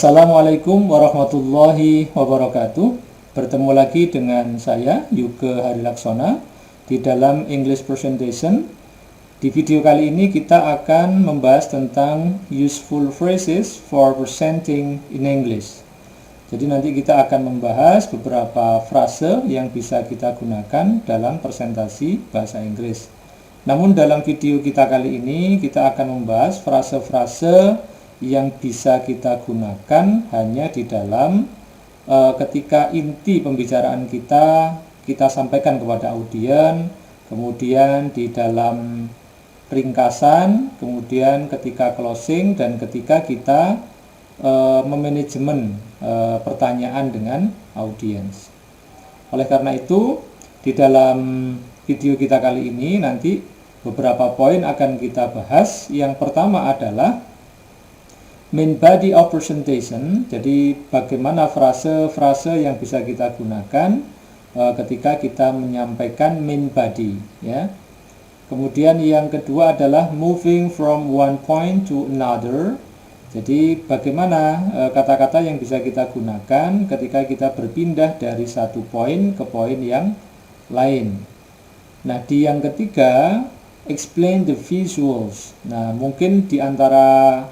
Assalamualaikum warahmatullahi wabarakatuh. Bertemu lagi dengan saya Yuga Harilaksona di dalam English Presentation. Di video kali ini kita akan membahas tentang useful phrases for presenting in English. Jadi nanti kita akan membahas beberapa frase yang bisa kita gunakan dalam presentasi bahasa Inggris. Namun dalam video kita kali ini kita akan membahas frase-frase yang bisa kita gunakan hanya di dalam ketika inti pembicaraan kita sampaikan kepada audien, kemudian di dalam ringkasan, kemudian ketika closing, dan ketika kita memanajemen pertanyaan dengan audiens. Oleh karena itu, di dalam video kita kali ini nanti beberapa poin akan kita bahas. Yang pertama adalah main body of presentation. Jadi bagaimana frase-frase yang bisa kita gunakan ketika kita menyampaikan main body, ya. Kemudian yang kedua adalah moving from one point to another. Jadi bagaimana kata-kata yang bisa kita gunakan ketika kita berpindah dari satu poin ke poin yang lain. Nah, di yang ketiga, explain the visuals. Nah, mungkin di antara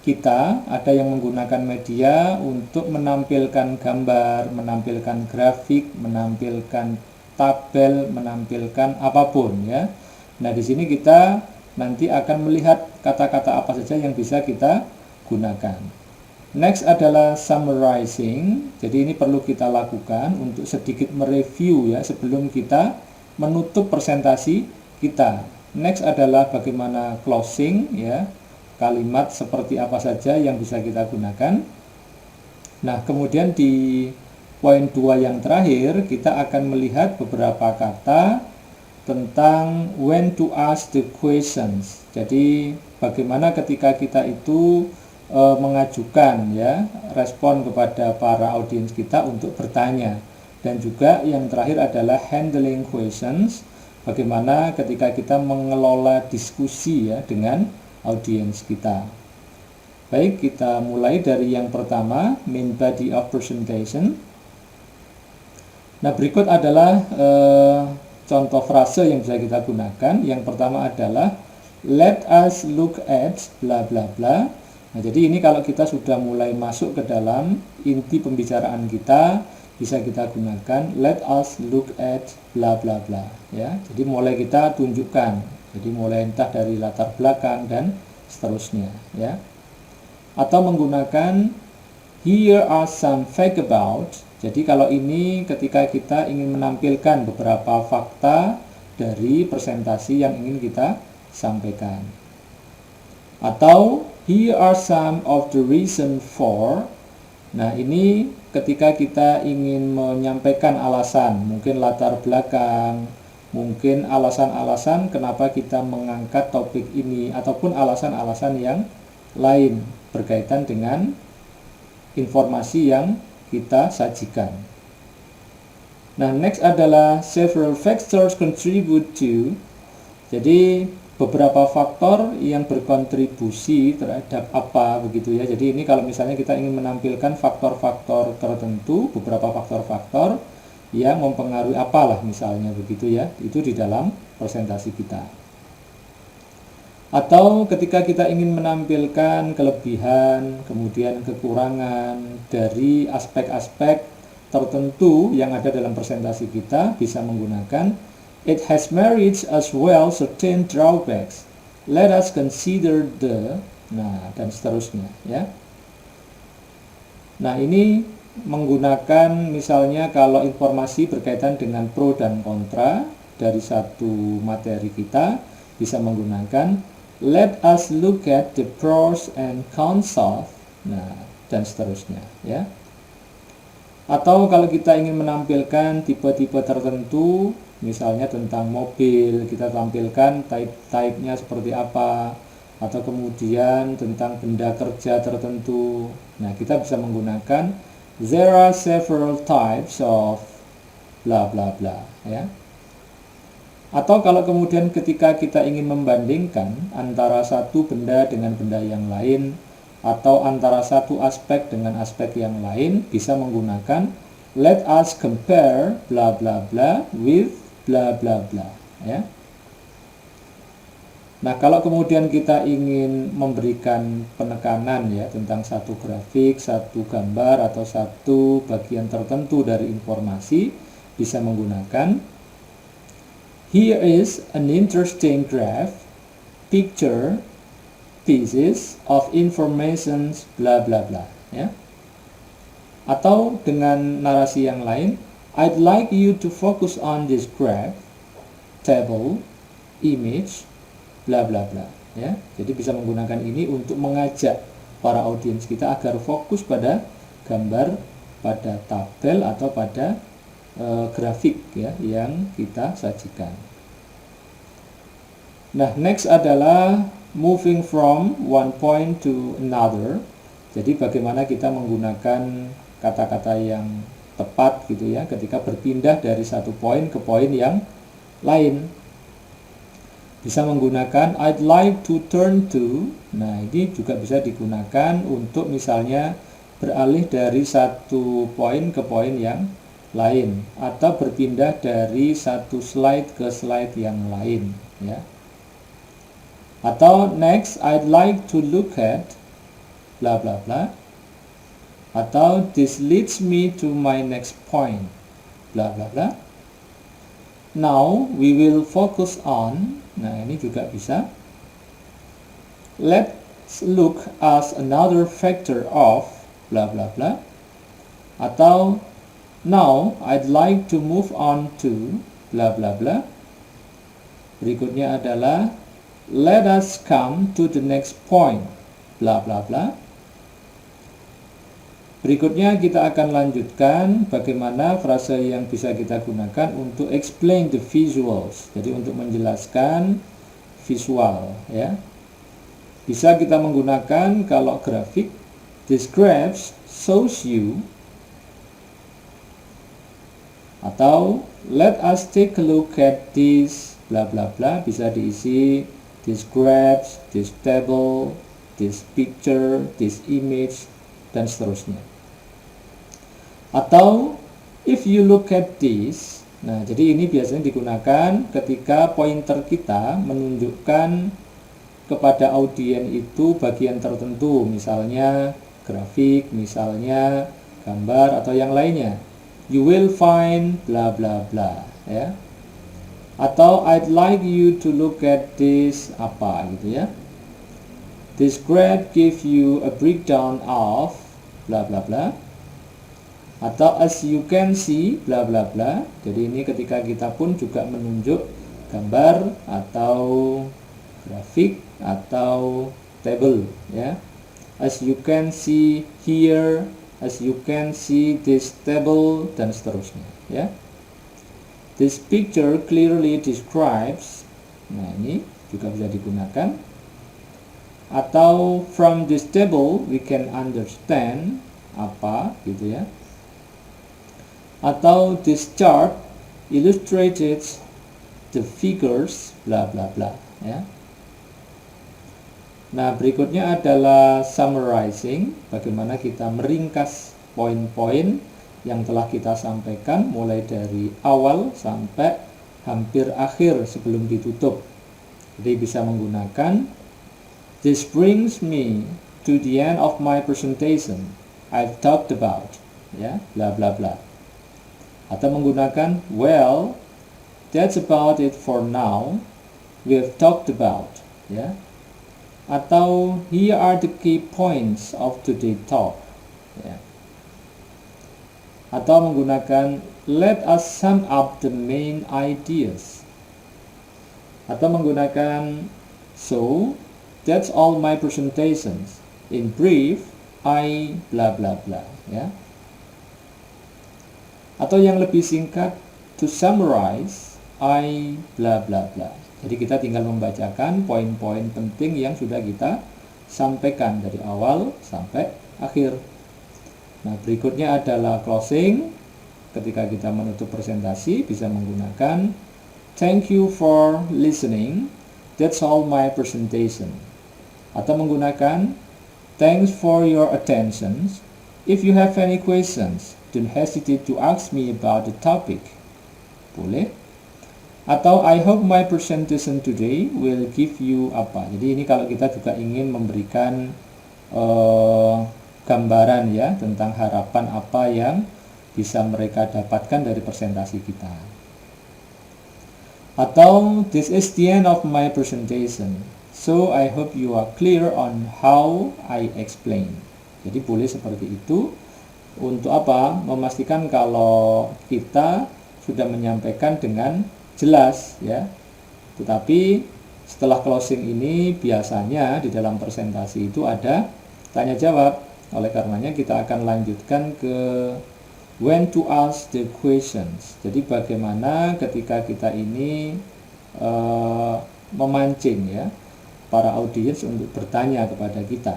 kita ada yang menggunakan media untuk menampilkan gambar, menampilkan grafik, menampilkan tabel, menampilkan apapun, ya. Nah, di sini kita nanti akan melihat kata-kata apa saja yang bisa kita gunakan. Next adalah summarizing. Jadi ini perlu kita lakukan untuk sedikit mereview, ya, sebelum kita menutup presentasi kita. Next adalah bagaimana closing, ya. Kalimat seperti apa saja yang bisa kita gunakan. Nah, kemudian di poin 2 yang terakhir kita akan melihat beberapa kata tentang when to ask the questions. Jadi bagaimana ketika kita itu mengajukan, ya, respon kepada para audiens kita untuk bertanya. Dan juga yang terakhir adalah handling questions. Bagaimana ketika kita mengelola diskusi, ya, dengan audiens kita. Baik, kita mulai dari yang pertama, main body of presentation. Nah, berikut adalah contoh frase yang bisa kita gunakan. Yang pertama adalah let us look at bla bla bla. Nah, jadi ini kalau kita sudah mulai masuk ke dalam inti pembicaraan kita, bisa kita gunakan let us look at bla bla bla, ya. Jadi mulai kita tunjukkan. Jadi mulai entah dari latar belakang dan seterusnya, ya. Atau menggunakan here are some fact about. Jadi kalau ini ketika kita ingin menampilkan beberapa fakta dari presentasi yang ingin kita sampaikan. Atau here are some of the reason for. Nah, ini ketika kita ingin menyampaikan alasan, mungkin latar belakang, mungkin alasan-alasan kenapa kita mengangkat topik ini, ataupun alasan-alasan yang lain berkaitan dengan informasi yang kita sajikan. Nah, next adalah several factors contribute to. Jadi beberapa faktor yang berkontribusi terhadap apa, begitu, ya. Jadi ini kalau misalnya kita ingin menampilkan faktor-faktor tertentu, beberapa faktor-faktor yang mempengaruhi apalah misalnya, begitu, ya, itu di dalam presentasi kita. Atau ketika kita ingin menampilkan kelebihan, kemudian kekurangan dari aspek-aspek tertentu yang ada dalam presentasi kita, bisa menggunakan it has merits as well certain drawbacks. Let us consider the, nah, dan seterusnya, ya. Nah, ini menggunakan misalnya kalau informasi berkaitan dengan pro dan kontra dari satu materi kita, bisa menggunakan let us look at the pros and cons of, nah, dan seterusnya, ya. Atau kalau kita ingin menampilkan tipe-tipe tertentu, misalnya tentang mobil, kita tampilkan type-nya seperti apa, atau kemudian tentang benda kerja tertentu. Nah, kita bisa menggunakan there are several types of bla bla bla, ya. Atau kalau kemudian ketika kita ingin membandingkan antara satu benda dengan benda yang lain, atau antara satu aspek dengan aspek yang lain, bisa menggunakan let us compare bla bla bla with bla bla bla, ya. Nah, kalau kemudian kita ingin memberikan penekanan ya tentang satu grafik, satu gambar atau satu bagian tertentu dari informasi, bisa menggunakan here is an interesting graph, picture, pieces of information bla bla bla, ya. Atau dengan narasi yang lain, I'd like you to focus on this graph, table, image, bla bla bla, ya. Jadi bisa menggunakan ini untuk mengajak para audiens kita agar fokus pada gambar, pada tabel atau pada grafik ya yang kita sajikan. Nah, next adalah moving from one point to another. Jadi bagaimana kita menggunakan kata-kata yang tepat gitu ya ketika berpindah dari satu poin ke poin yang lain. Bisa menggunakan I'd like to turn to. Nah, ini juga bisa digunakan untuk misalnya beralih dari satu poin ke poin yang lain atau berpindah dari satu slide ke slide yang lain ya. Atau next I'd like to look at bla bla bla. Atau this leads me to my next point bla bla bla. Now we will focus on. Nah, ini juga bisa. Let's look at another factor of bla bla bla. Atau now I'd like to move on to bla bla bla. Berikutnya adalah let us come to the next point bla bla bla. Berikutnya kita akan lanjutkan bagaimana frase yang bisa kita gunakan untuk explain the visuals. Jadi untuk menjelaskan visual ya. Bisa kita menggunakan kalau grafik, this graph shows you. Atau let us take a look at this bla bla bla, bisa diisi this graph, this table, this picture, this image, dan seterusnya. Atau if you look at this. Nah, jadi ini biasanya digunakan ketika pointer kita menunjukkan kepada audien itu bagian tertentu, misalnya grafik, misalnya gambar atau yang lainnya. You will find bla bla bla ya. Atau I'd like you to look at this apa gitu ya. This graph gives you a breakdown of bla bla bla. Atau as you can see bla bla bla. Jadi ini ketika kita pun juga menunjuk gambar atau grafik atau table ya. As you can see here, as you can see this table, dan seterusnya ya. This picture clearly describes. Nah, ini juga bisa digunakan. Atau from this table we can understand apa gitu ya. Atau this chart illustrated the figures bla bla bla ya. Nah, berikutnya adalah summarizing, bagaimana kita meringkas poin-poin yang telah kita sampaikan mulai dari awal sampai hampir akhir sebelum ditutup. Jadi bisa menggunakan this brings me to the end of my presentation I've talked about ya, bla bla bla. Atau menggunakan well, that's about it for now, we've talked about ya. Atau here are the key points of today's talk ya. Atau menggunakan let us sum up the main ideas. Atau menggunakan so that's all my presentations, in brief I bla bla bla ya. Atau yang lebih singkat to summarize I bla bla bla. Jadi kita tinggal membacakan poin-poin penting yang sudah kita sampaikan dari awal sampai akhir. Nah, berikutnya adalah closing. Ketika kita menutup presentasi bisa menggunakan thank you for listening, that's all my presentation. Atau menggunakan Thanks for your attention. If you have any questions, don't hesitate to ask me about the topic. Boleh. Atau I hope my presentation today will give you apa. Jadi ini kalau kita juga ingin memberikan gambaran ya tentang harapan apa yang bisa mereka dapatkan dari presentasi kita. Atau this is the end of my presentation. So I hope you are clear on how I explain. Jadi boleh seperti itu. Untuk apa? Memastikan kalau kita sudah menyampaikan dengan jelas ya. Tetapi setelah closing ini biasanya di dalam presentasi itu ada tanya jawab. Oleh karenanya kita akan lanjutkan ke when to ask the questions. Jadi bagaimana ketika kita ini memancing ya para audiens untuk bertanya kepada kita.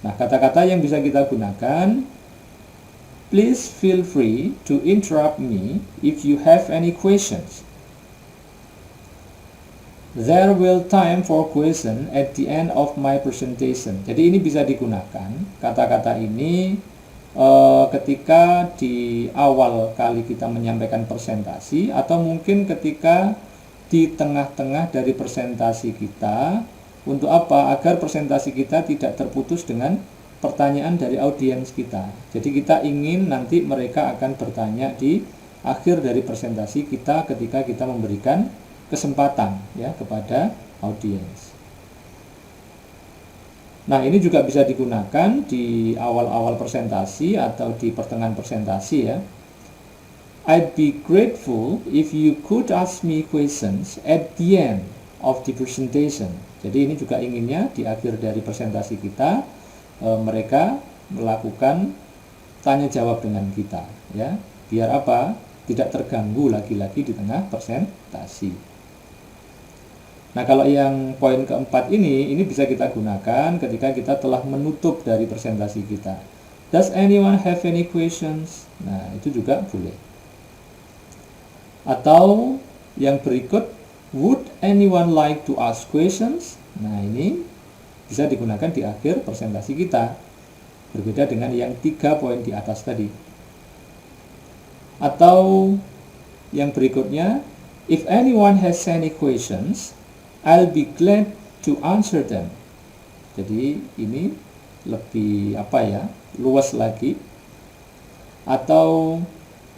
Nah, kata-kata yang bisa kita gunakan, please feel free to interrupt me if you have any questions. There will time for question at the end of my presentation. Jadi ini bisa digunakan, kata-kata ini ketika di awal kali kita menyampaikan presentasi atau mungkin ketika di tengah-tengah dari presentasi kita. Untuk apa? Agar presentasi kita tidak terputus dengan pertanyaan dari audiens kita. Jadi kita ingin nanti mereka akan bertanya di akhir dari presentasi kita ketika kita memberikan kesempatan ya kepada audiens. Nah, ini juga bisa digunakan di awal-awal presentasi atau di pertengahan presentasi ya. I'd be grateful if you could ask me questions at the end of the presentation. Jadi ini juga inginnya di akhir dari presentasi kita mereka melakukan tanya jawab dengan kita ya. Biar apa? Tidak terganggu lagi-lagi di tengah presentasi. Nah, kalau yang poin keempat ini bisa kita gunakan ketika kita telah menutup dari presentasi kita. Does anyone have any questions? Nah, itu juga boleh. Atau yang berikut, would anyone like to ask questions? Nah, ini bisa digunakan di akhir presentasi kita. Berbeda dengan yang 3 poin di atas tadi. Atau yang berikutnya, if anyone has any questions, I'll be glad to answer them. Jadi ini lebih luas lagi. Atau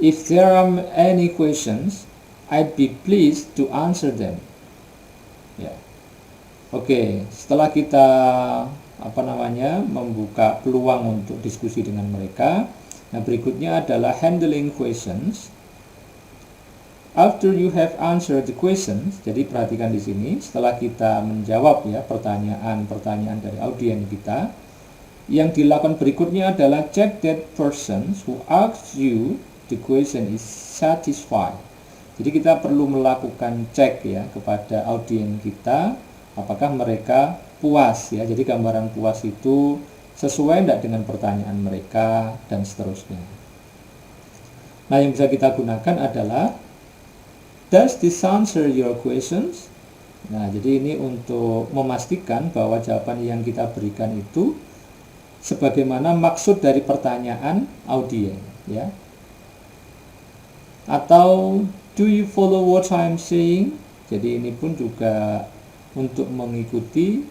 if there are any questions, I'd be pleased to answer them. Ya. Oke, setelah kita membuka peluang untuk diskusi dengan mereka. Nah, berikutnya adalah handling questions. After you have answered the questions, jadi perhatikan di sini, setelah kita menjawab ya pertanyaan-pertanyaan dari audiens kita, yang dilakukan berikutnya adalah check that person who asks you the question is satisfied. Jadi kita perlu melakukan cek ya kepada audiens kita apakah mereka puas ya. Jadi gambaran puas itu sesuai tidak dengan pertanyaan mereka dan seterusnya. Nah, yang bisa kita gunakan adalah does this answer your questions? Nah, jadi ini untuk memastikan bahwa jawaban yang kita berikan itu sebagaimana maksud dari pertanyaan audiens ya. Atau do you follow what I'm saying? Jadi ini pun juga untuk mengikuti,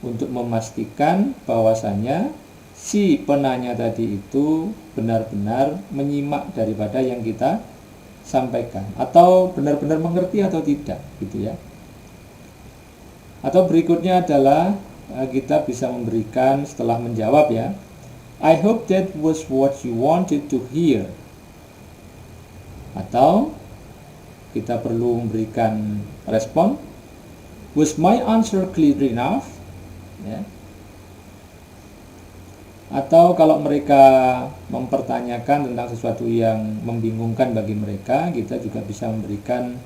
untuk memastikan bahwasanya si penanya tadi itu benar-benar menyimak daripada yang kita sampaikan atau benar-benar mengerti atau tidak gitu ya. Atau berikutnya adalah kita bisa memberikan setelah menjawab ya, I hope that was what you wanted to hear. Atau kita perlu memberikan respon, was my answer clear enough? Ya. Atau kalau mereka mempertanyakan tentang sesuatu yang membingungkan bagi mereka, kita juga bisa memberikan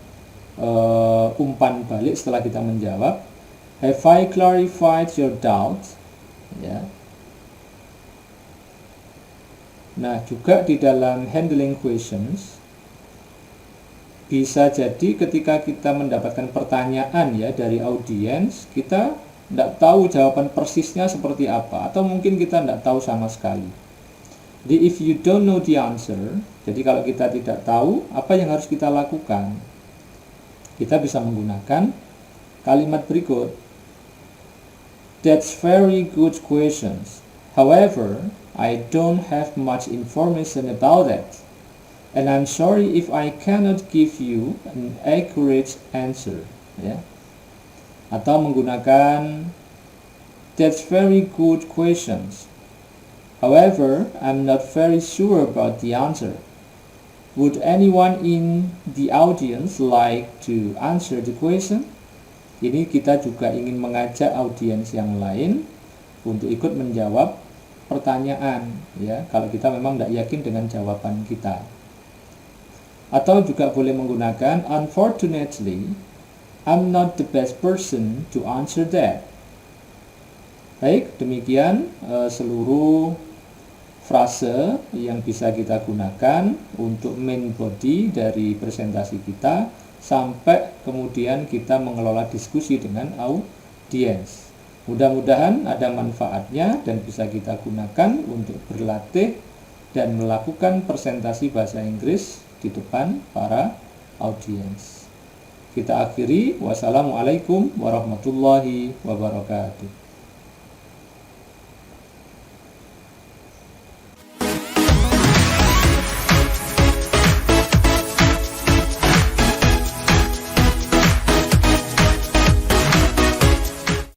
umpan balik setelah kita menjawab, have I clarified your doubts? Ya. Nah, juga di dalam handling questions, bisa jadi ketika kita mendapatkan pertanyaan ya dari audiens, kita tidak tahu jawaban persisnya seperti apa, atau mungkin kita tidak tahu sama sekali. Jadi if you don't know the answer, jadi kalau kita tidak tahu apa yang harus kita lakukan, kita bisa menggunakan kalimat berikut. That's very good questions. However, I don't have much information about that. And I'm sorry if I cannot give you an accurate answer. Ya. Atau menggunakan that's very good questions. However, I'm not very sure about the answer. Would anyone in the audience like to answer the question? Ini kita juga ingin mengajak audiens yang lain untuk ikut menjawab pertanyaan, ya, kalau kita memang tidak yakin dengan jawaban kita. Atau juga boleh menggunakan unfortunately, I'm not the best person to answer that. Baik, demikian seluruh frase yang bisa kita gunakan untuk main body dari presentasi kita, sampai kemudian kita mengelola diskusi dengan audiens. Mudah-mudahan ada manfaatnya dan bisa kita gunakan untuk berlatih dan melakukan presentasi bahasa Inggris di depan para audiens. Kita akhiri, wassalamualaikum warahmatullahi wabarakatuh.